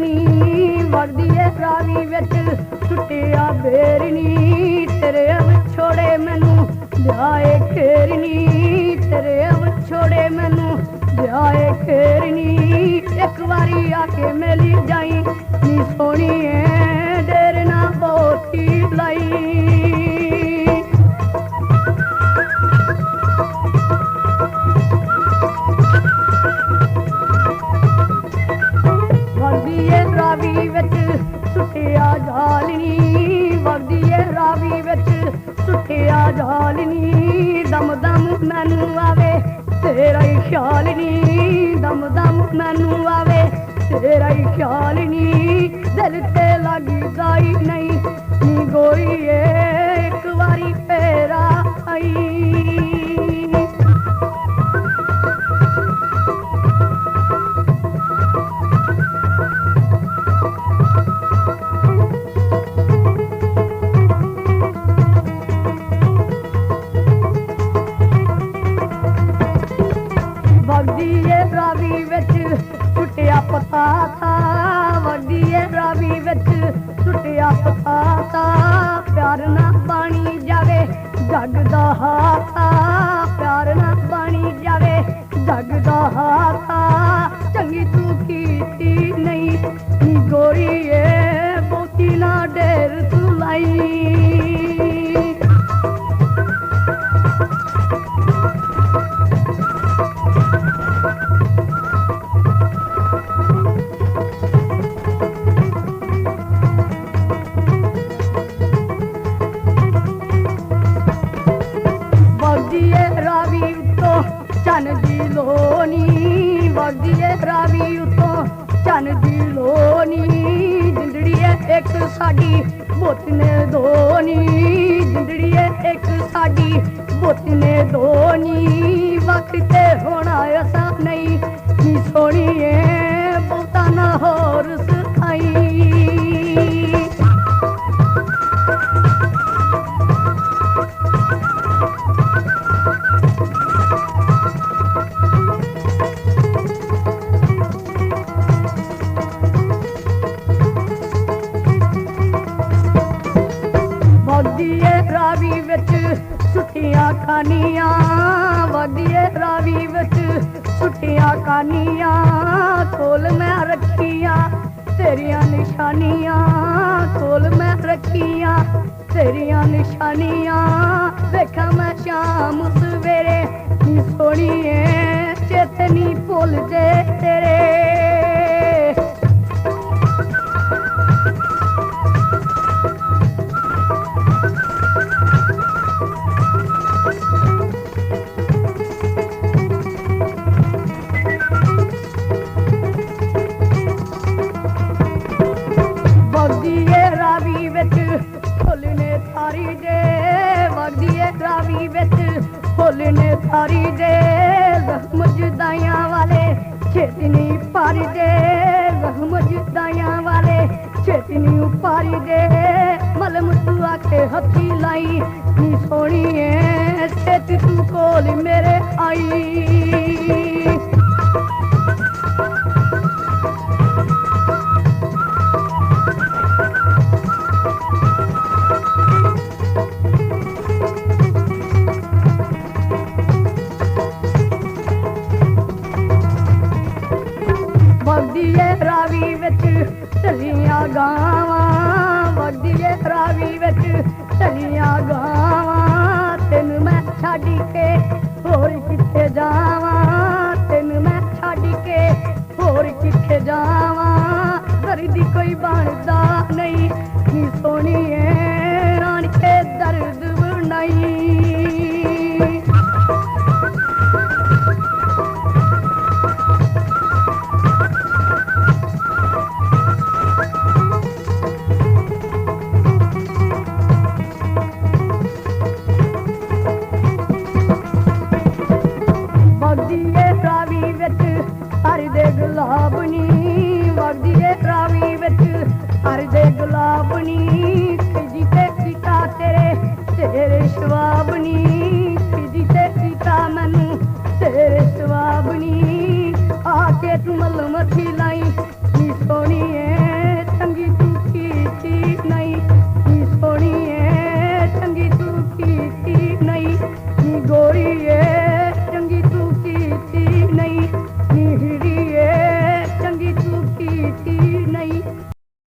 नी वगदी है रावी विच सुटिया बेर नी तेरे छोड़े मैनू ब्याए खेर नी तेरे छोड़े मैनू ब्याए खेर नी एक बारी आके मिली जाई नी सोहणीए डेर ना बोती लाई रावी विच सुटिया जालनी वगदी है रावी विच सुटिया जालनी दम दम मैनू आवे तेरा ही ख्याल नी दम दम मैनू आवे तेरा ही ख्याल नी दिल ते लगी जाई नहीं नी गोरीए एक बारी फेरा आई रावी विच सुटिया पता था वगदी है रावी विच सुटिया पता था प्यार ना बनी जावे जग दा हाथा प्यार ना बनी जावे जग दा हाथा चंगी तू कीती नहीं नी गोरीए बहुती ना डेर तू लाई रावी उतो चन दी लोनी वगदी है रावी उतो चन दी लोनी जिंदड़ी है एक साडी बुत ने दोनी जिंदड़ी है एक साडी बुत ने दोनी वक्त होना ऐसा नहीं नी सोहणीए बहुता ना होर सखाई रावी विच सुटिया खानिया वगदी है रावी विच सुटिया खानिया कोल मैं रखिया तेरिया निशानियां कोल मैं रखिया तेरिया निशानियां देखा मैं शाम सवेरे नी सोहणीए चेतनी भुल जे तेरे रावी विच फुल ने थारी दे वगदी है रावी विच फुल ने थारी दे जख्म जुदाइयां वाले छेती नहीं पारी दे जख्म जुदाइयां वाले छेती नहीं पारी दे मलम तू आके हथी लाई नी सोहणीए छेती तू कोल मेरे आई वगदी है रावी विच चलियां गावां वगदी है रावी विच चलियां गावां तेन मैं छड्ड के होर किथे जावां तेन मैं छड्ड के होर किथे जावां घर दी कोई बनदा नहीं नी सोहणी